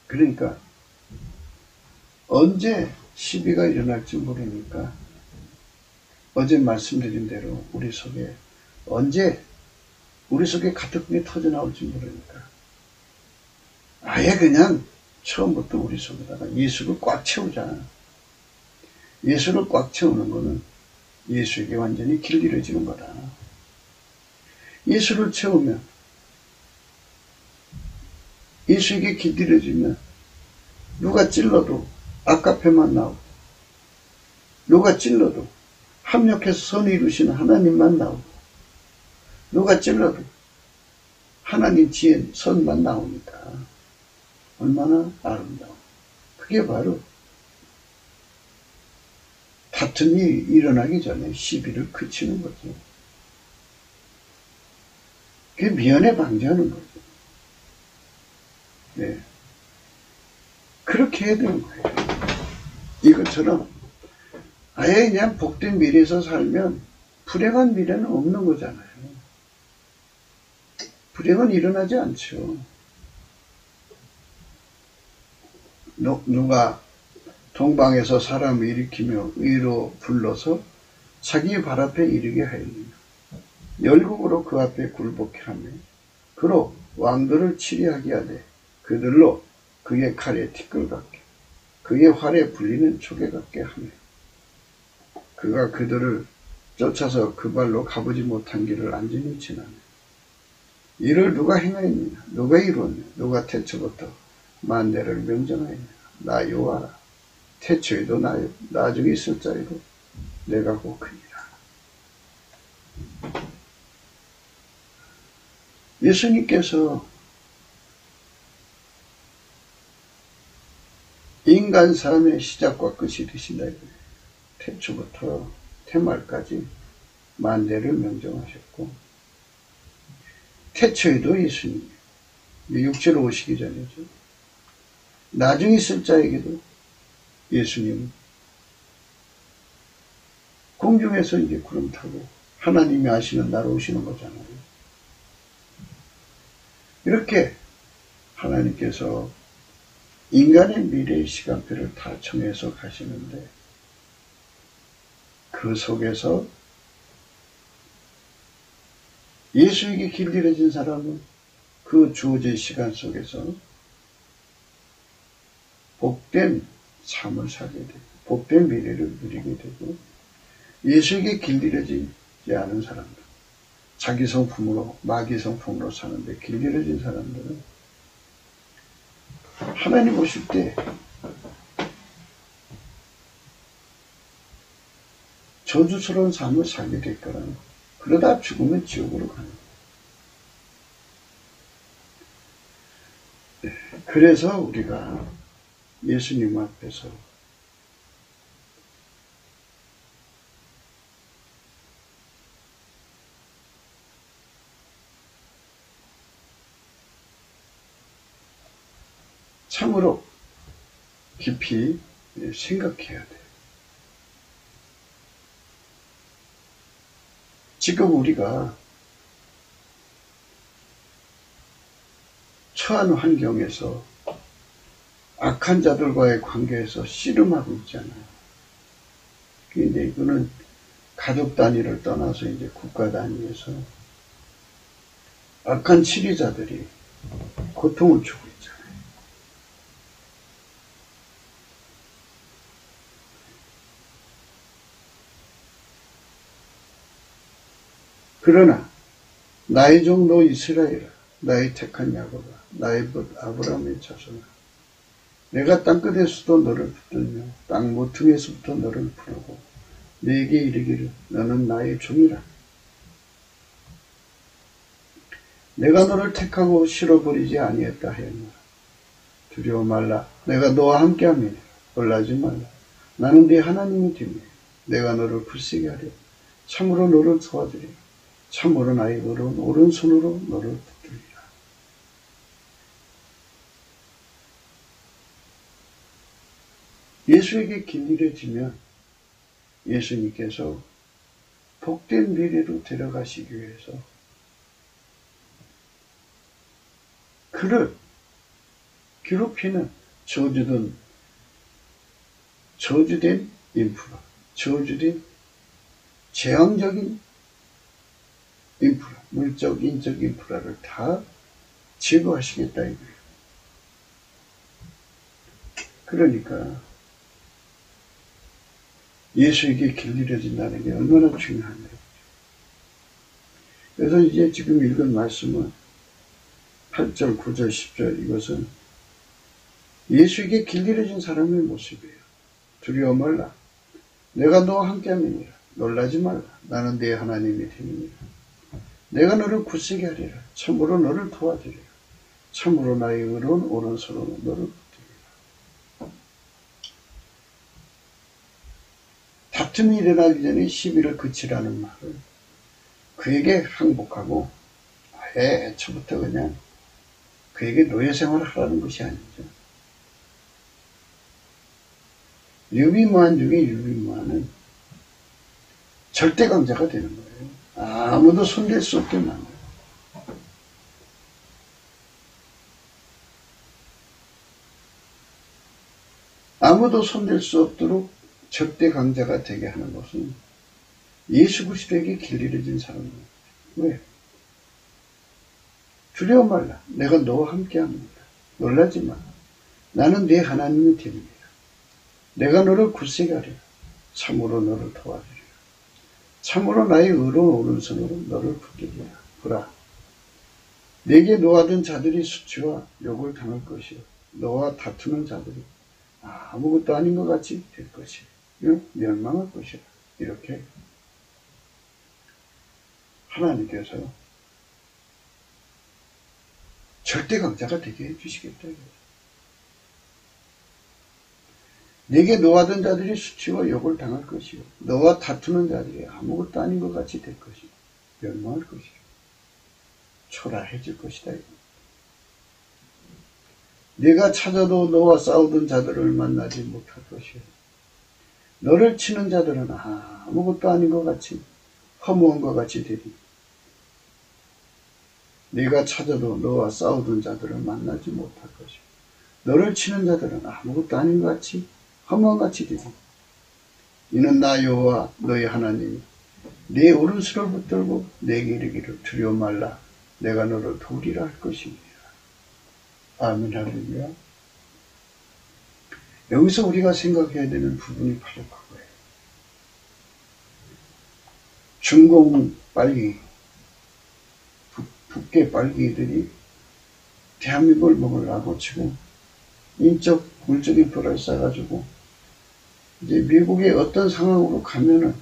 그러니까 언제 시비가 일어날지 모르니까 어제 말씀드린 대로 우리 속에 언제 우리 속에 가뜩하게 터져나올지 모르니까 아예 그냥 처음부터 우리 속에다가 예수를 꽉 채우자. 예수를 꽉 채우는 거는 예수에게 완전히 길들여지는 거다. 예수를 채우면 예수에게 길들여지면 누가 찔러도 아카페만 나오고 누가 찔러도 합력해서 선을 이루시는 하나님만 나오고 누가 찔러도 하나님 지혜 선만 나오니까 얼마나 아름다워. 그게 바로 다툼이 일어나기 전에 시비를 그치는 거죠. 그게 미연에 방지하는 거죠. 네. 그렇게 해야 되는 거예요. 이것처럼 아예 그냥 복된 미래에서 살면 불행한 미래는 없는 거잖아요. 불행은 일어나지 않죠. 누가 동방에서 사람을 일으키며 의로 불러서 자기 발 앞에 이르게 하였느냐. 열국으로 그 앞에 굴복해 하며 그로 왕들을 치리하게 하되 그들로 그의 칼에 티끌 같게 그의 활에 불리는 초계 같게 하며 그가 그들을 쫓아서 그 발로 가보지 못한 길을 안전히 지나며 이를 누가 행하였느냐. 누가 이루었느냐. 누가 태초부터 만대를 명정하였느냐. 나 여호와라. 태초에도 나중에 있을 자에도 내가 곧 크니라. 예수님께서 인간 삶의 시작과 끝이 되신다. 태초부터 태말까지 만대를 명정하셨고 태초에도 예수님 육체로 오시기 전이죠. 나중에 있을 자에게도 예수님은 공중에서 이제 구름 타고 하나님이 아시는 나로 오시는 거잖아요. 이렇게 하나님께서 인간의 미래의 시간표를 다 정해서 가시는데 그 속에서 예수에게 길들여진 사람은 그 주어진 시간 속에서 복된 삶을 살게 되고 복된 미래를 누리게 되고, 예수에게 길들여지지 않은 사람들, 자기 성품으로 마귀 성품으로 사는데 길들여진 사람들은 하나님 오실 때 저주스러운 삶을 살게 될 거라는, 그러다 죽으면 지옥으로 가는 거예요. 그래서 우리가 예수님 앞에서 참으로 깊이 생각해야 돼요. 지금 우리가 처한 환경에서 악한 자들과의 관계에서 씨름하고 있잖아요. 근데 이거는 가족 단위를 떠나서 이제 국가 단위에서 악한 치리자들이 고통을 주고 있잖아요. 그러나 나의 종로 이스라엘아, 나의 택한 야곱아, 나의 붓 아브라함의 자손아, 내가 땅끝에서도 너를 붙들며 땅 모퉁이에서부터 너를 부르고 네게 이르기를 너는 나의 종이라. 내가 너를 택하고 실어버리지 아니했다 하였노라. 두려워 말라. 내가 너와 함께함이니 놀라지 말라. 나는 네 하나님이 되며 내가 너를 굳세게 하려. 참으로 너를 도와주리라. 참으로 나의 의로운 오른손으로 너를 붙들리라. 예수에게 길들여지면 예수님께서 복된 미래로 데려가시기 위해서 그를 괴롭히는 저주된 인프라, 저주된 재앙적인 인프라, 물적, 인적 인프라를 다 제거하시겠다 이거예요. 그러니까 예수에게 길들여진다는 게 얼마나 중요한데. 그래서 이제 지금 읽은 말씀은 8절, 9절, 10절 이것은 예수에게 길들여진 사람의 모습이에요. 두려워 말라. 내가 너와 함께함이니라. 놀라지 말라. 나는 네 하나님이 되니라. 내가 너를 굳세게 하리라. 참으로 너를 도와주리라. 참으로 나의 의로운 오른손으로 너를 붙들리라. 다툼이 일어나기 전에 시비를 그치라는 말을 그에게 항복하고 아예 애초부터 그냥 그에게 노예 생활을 하라는 것이 아니죠. 유비무한 중에 유비무한은 절대 강자가 되는 거예요. 아무도 손댈 수 없게 만들어요. 아무도 손댈 수 없도록 절대 강자가 되게 하는 것은 예수 그리스도에게 길들여진 사람입니다. 왜? 두려워 말라. 내가 너와 함께합니다. 놀라지 마라. 나는 네 하나님이 됩니다. 내가 너를 굳세게 하리라. 참으로 너를 도와주리라. 참으로 나의 의로운 오른손으로 너를 붙들리라. 보라. 내게 노하던 자들이 수치와 욕을 당할 것이요. 너와 다투는 자들이 아무것도 아닌 것 같이 될 것이요. 멸망할 것이라. 이렇게 하나님께서 절대 강자가 되게 해주시겠다. 내게 노하던 자들이 수치와 욕을 당할 것이요. 너와 다투는 자들이 아무것도 아닌 것 같이 될 것이요. 멸망할 것이요. 초라해질 것이다. 내가 찾아도 너와 싸우던 자들을 만나지 못할 것이요. 너를 치는 자들은 아무것도 아닌 것 같이 허무한 것 같이 되리. 네가 찾아도 너와 싸우던 자들을 만나지 못할 것이요. 너를 치는 자들은 아무것도 아닌 것 같이 허무한 것 같이 되리. 이는 나 여호와 너희 하나님이 내 오른손을 붙들고 내게 이르기를 두려워 말라. 내가 너를 도우리라 할 것이니라. 아멘. 할렐루야. 여기서 우리가 생각해야 되는 부분이 바로 그거예요. 중공 빨갱이, 북계 빨갱이들이 대한민국을 먹으려고 지금 인적, 물적인 불을 쌓아가지고 이제 미국의 어떤 상황으로 가면은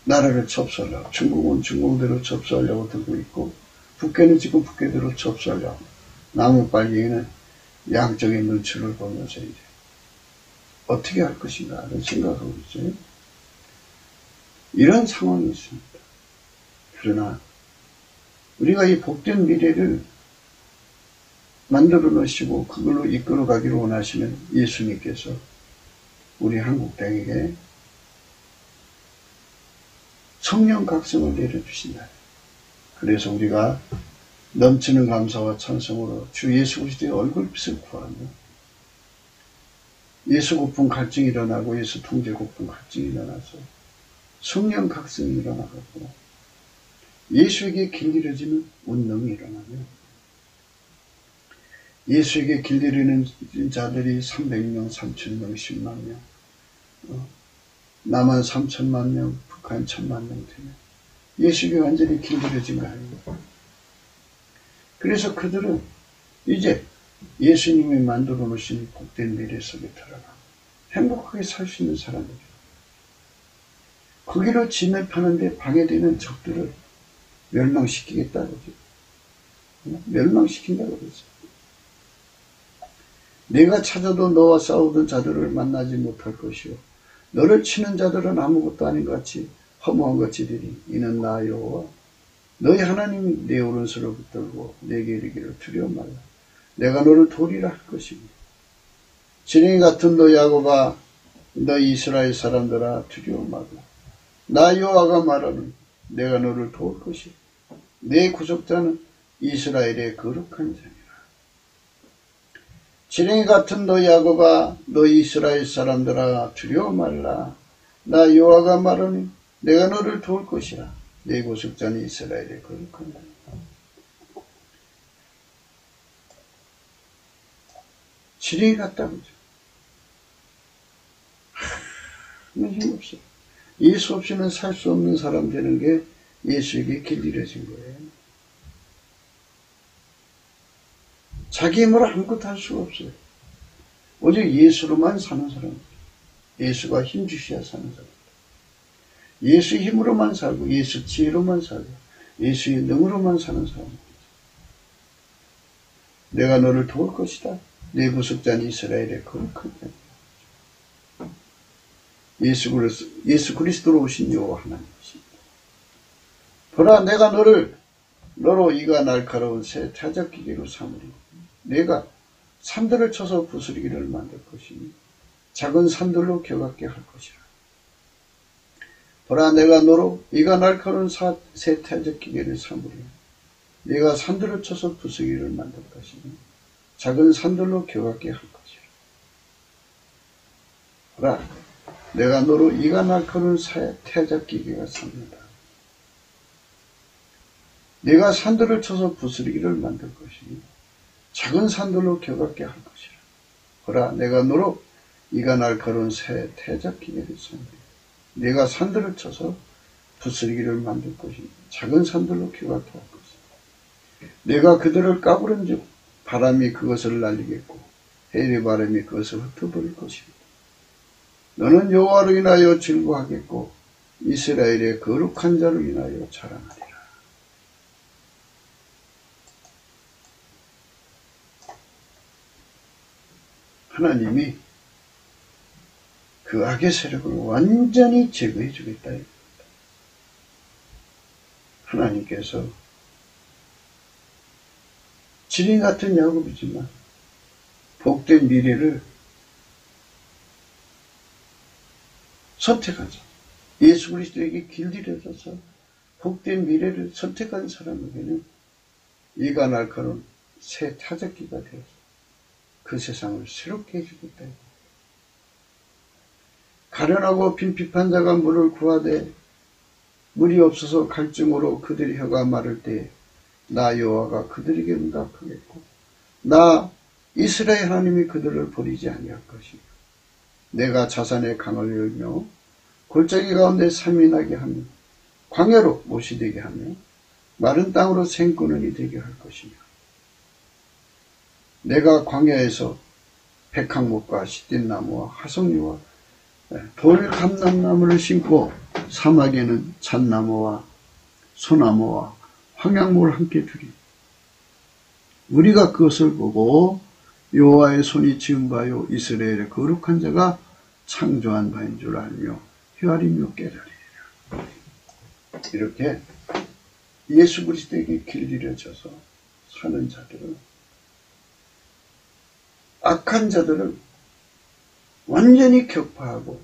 나라를 접수하려고, 중국은 중국대로 접수하려고 들고 있고, 북계는 지금 북계대로 접수하려고, 남은 빨갱이는 양쪽의 눈치를 보면서 이제 어떻게 할 것인가를 생각하고 있어요. 이런 상황이 있습니다. 그러나 우리가 이 복된 미래를 만들어 놓으시고 그걸로 이끌어 가기를 원하시는 예수님께서 우리 한국 땅에게 성령 각성을 내려주신다. 그래서 우리가 넘치는 감사와 찬송으로 주 예수 그리스도의 얼굴빛을 구하며 예수 고품 갈증이 일어나고 예수 통제 고품 갈증이 일어나서 성령 각성이 일어나고 예수에게 길들여지는 운동이 일어나며 예수에게 길들이는 자들이 300명, 3,000명, 10만 명, 남한 3천만 명, 북한 1,000만 명 되면 예수에게 완전히 길들여진 거예요. 그래서 그들은 이제 예수님이 만들어 놓으신 복된 미래 속에 들어가 행복하게 살 수 있는 사람이죠. 거기로 진입하는데 방해되는 적들을 멸망시키겠다 그러죠. 멸망시킨다고 그러죠. 내가 찾아도 너와 싸우던 자들을 만나지 못할 것이요 너를 치는 자들은 아무것도 아닌 것 같이 허무한 것이 되리. 이는 나 여호와 너희 하나님이 내 오른손을 붙들고 내게 이르기를 두려워 말라. 내가 너를 도리라 할 것이니 지렁이 같은 너 야곱아 너 이스라엘 사람들아 두려워 말라. 나 여호와가 말하는 내가 너를 도울 것이라. 내 구속자는 이스라엘의 거룩한 자니라. 지렁이 같은 너 야곱아 너 이스라엘 사람들아 두려워 말라. 나 여호와가 말하니 내가 너를 도울 것이라. 내 구속자는 이스라엘의 거룩한 자니라. 지렁이 같다 그죠. 힘없어. 예수 없이는 살 수 없는 사람 되는 게 예수에게 길들여진 거예요. 자기 힘으로 아무것도 할 수가 없어요. 오직 예수로만 사는 사람, 예수가 힘주셔야 사는 사람, 예수 힘으로만 살고 예수 지혜로만 살고 예수의 능으로만 사는 사람. 내가 너를 도울 것이다. 내 구속자는 이스라엘의 거룩한 자. 예수 그리스도로 오신 여호와 하나님이십니다. 보라 내가 너로 이가 날카로운 새 타작기계로 삼으리. 내가 산들을 쳐서 부스리기를 만들 것이니 작은 산들로 겨같게 할 것이라. 보라 내가 너로 이가 날카로운 새 타작기계를 삼으리. 내가 산들을 쳐서 부스리기를 만들 것이니 작은 산들로 겨같게 할 것이라. 보라 내가 너로 이가 날카로운 태작기계가 삼는다. 내가 산들을 쳐서 부스리기를 만들 것이니 작은 산들로 겨같게 할 것이라. 보라 내가 너로 이가 날카로운 새 태작기계를 삼는다. 내가 산들을 쳐서 부스리기를 만들 것이니 작은 산들로 겨같게 할 것이라. 내가 그들을 까부른즉 바람이 그것을 날리겠고 해리 바람이 그것을 흩어버릴 것이다. 너는 여호와로 인하여 즐거워하겠고 이스라엘의 거룩한 자로 인하여 자랑하리라. 하나님이 그 악의 세력을 완전히 제거해 주겠다. 하나님께서 지렁이 같은 야곱이지만 복된 미래를 선택하자. 예수 그리스도에게 길들여져서 복된 미래를 선택한 사람에게는 이가 날카로운 새 타작기가 되어서 그 세상을 새롭게 해주겠다. 가련하고 빈핍한 자가 물을 구하되 물이 없어서 갈증으로 그들의 혀가 마를 때에 나 여호와가 그들에게 응답하겠고 나 이스라엘 하나님이 그들을 버리지 아니할 것이며 내가 자산의 강을 열며 골짜기 가운데 삼이 나게 하며 광야로 못이 되게 하며 마른 땅으로 생권원이 되게 할 것이며 내가 광야에서 백항목과 시띠나무와 하석류와 돌감람나무를 심고 사막에는 잣나무와 소나무와 황양목을 함께 두리. 우리가 그것을 보고 여호와의 손이 지은 바요 이스라엘의 거룩한 자가 창조한 바인 줄 알며 헤아리며 깨달으리라. 이렇게 예수 그리스도에게 길들여져서 사는 자들은 악한 자들을 완전히 격파하고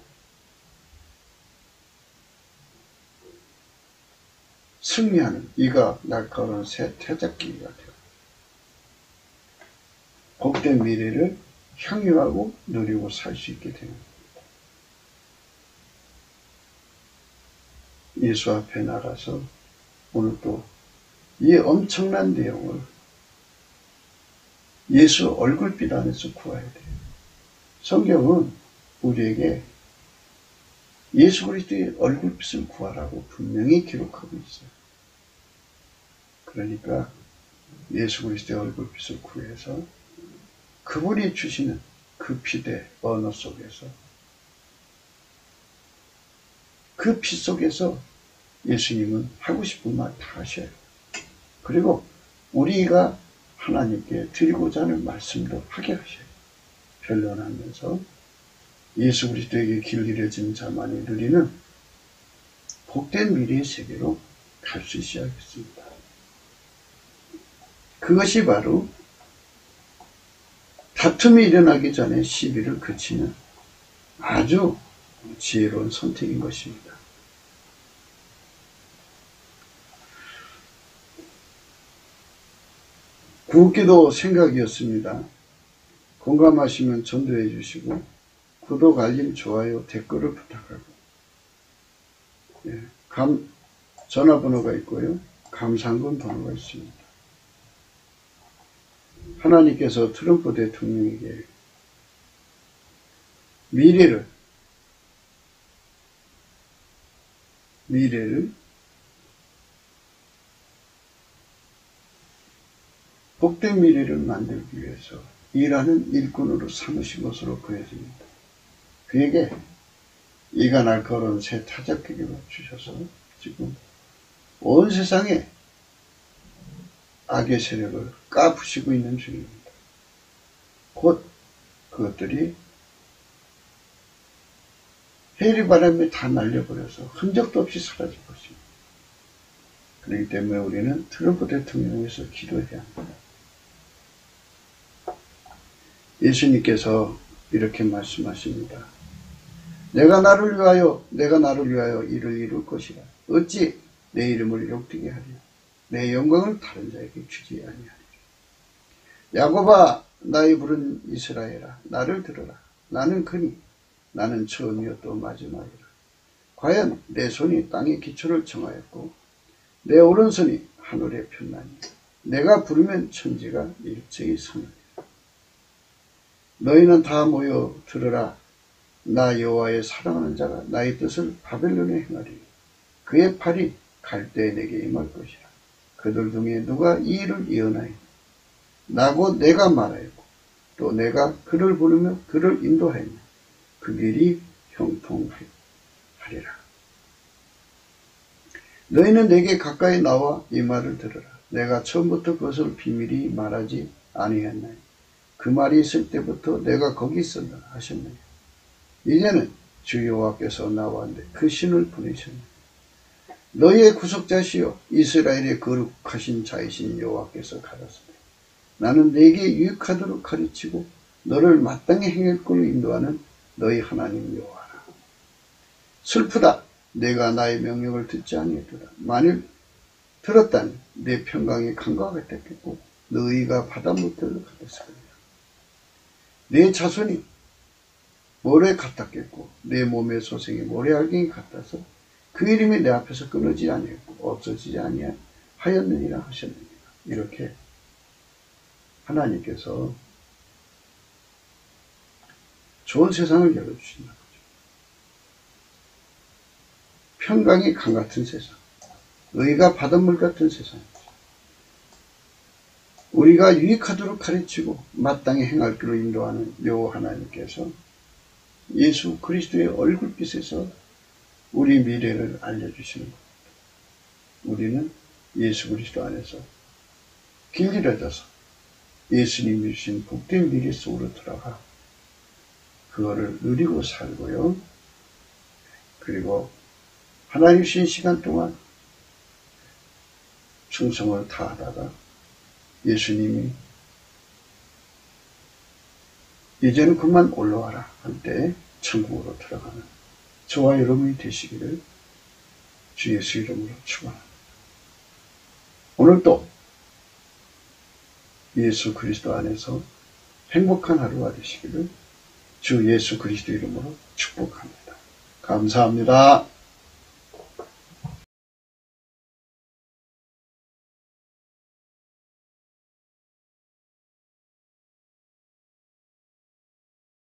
승리하는 이가 날카로운 새 태작기가 되어 복된 미래를 향유하고 누리고 살 수 있게 되는 겁니다. 예수 앞에 나가서 오늘 또 이 엄청난 내용을 예수 얼굴빛 안에서 구해야 돼요. 성경은 우리에게 예수 그리스도의 얼굴빛을 구하라고 분명히 기록하고 있어요. 그러니까 예수 그리스도의 얼굴빛을 구해서 그분이 주시는 그 빛의 언어 속에서 그 빛 속에서 예수님은 하고 싶은 말 다 하셔요. 그리고 우리가 하나님께 드리고자 하는 말씀도 하게 하셔요. 변론하면서 예수 그리스도에게 길들여진 자만이 누리는 복된 미래의 세계로 갈 수 있어야겠습니다. 그것이 바로 다툼이 일어나기 전에 시비를 그치는 아주 지혜로운 선택인 것입니다. 구기도 생각이었습니다. 공감하시면 전도해 주시고 구독, 알림, 좋아요, 댓글을 부탁하고 전화번호가 있고요. 감사한금 번호가 있습니다. 하나님께서 트럼프 대통령에게 미래를 복된 미래를 만들기 위해서 일하는 일꾼으로 삼으신 것으로 보여집니다. 그에게 이가 날카로운 새 타작기를 주셔서 지금 온 세상에 악의 세력을 까부시고 있는 중입니다. 곧 그것들이 해리바람에 다 날려버려서 흔적도 없이 사라질 것입니다. 그렇기 때문에 우리는 트럼프 대통령을 위해서 기도해야 합니다. 예수님께서 이렇게 말씀하십니다. 내가 나를 위하여 이를 이룰 것이라. 어찌 내 이름을 욕되게 하리요. 내 영광을 다른 자에게 주지 아니하리라. 야곱아 나의 부른 이스라엘아 나를 들으라. 나는 그니 나는 처음이요 또 마지막이라. 과연 내 손이 땅의 기초를 정하였고 내 오른손이 하늘에 폈나니 내가 부르면 천지가 일제히 서느니라. 너희는 다 모여 들으라. 나 여호와의 사랑하는 자가 나의 뜻을 바벨론에 행하리니 그의 팔이 갈대에 내게 임할 것이라. 그들 중에 누가 이 일을 예언하였느냐. 나고 내가 말하였고 또 내가 그를 부르며 그를 인도하였느냐. 그 길이 형통하리라. 너희는 내게 가까이 나와 이 말을 들으라. 내가 처음부터 그것을 비밀히 말하지 아니했나니 그 말이 있을 때부터 내가 거기 있었나 하셨느냐. 이제는 주 여호와께서 나와는데 그 신을 보내셨느냐. 너희의 구속자시요 이스라엘의 거룩하신 자이신 여호와께서 가라사대 나는 내게 유익하도록 가르치고 너를 마땅히 행할 걸로 인도하는 너희 하나님 여호와라. 슬프다. 내가 나의 명령을 듣지 아니했도다. 만일 들었다니 내 평강이 강과 같았겠고 너희가 바닷물들을 같았을 거니라. 내 자손이 모래 같았겠고 내 몸의 소생이 모래알갱이 같아서 그 이름이 내 앞에서 끊어지지 아니했고 없어지지 아니하였느니라 하셨느니라. 이렇게 하나님께서 좋은 세상을 열어주신다. 평강이 강 같은 세상, 의가 바닷물 같은 세상, 우리가 유익하도록 가르치고 마땅히 행할 길로 인도하는 여호와 하나님께서 예수 그리스도의 얼굴빛에서 우리 미래를 알려주시는 겁니다. 우리는 예수 그리스도 안에서 길들여져서 예수님이 주신 복된 미래 속으로 들어가 그거를 누리고 살고요. 그리고 하나님 주신 시간 동안 충성을 다하다가 예수님이 이제는 그만 올라와라 할 때 천국으로 들어가는 저와 여러분이 되시기를 주 예수 이름으로 축원합니다. 오늘도 예수 그리스도 안에서 행복한 하루가 되시기를 주 예수 그리스도 이름으로 축복합니다. 감사합니다.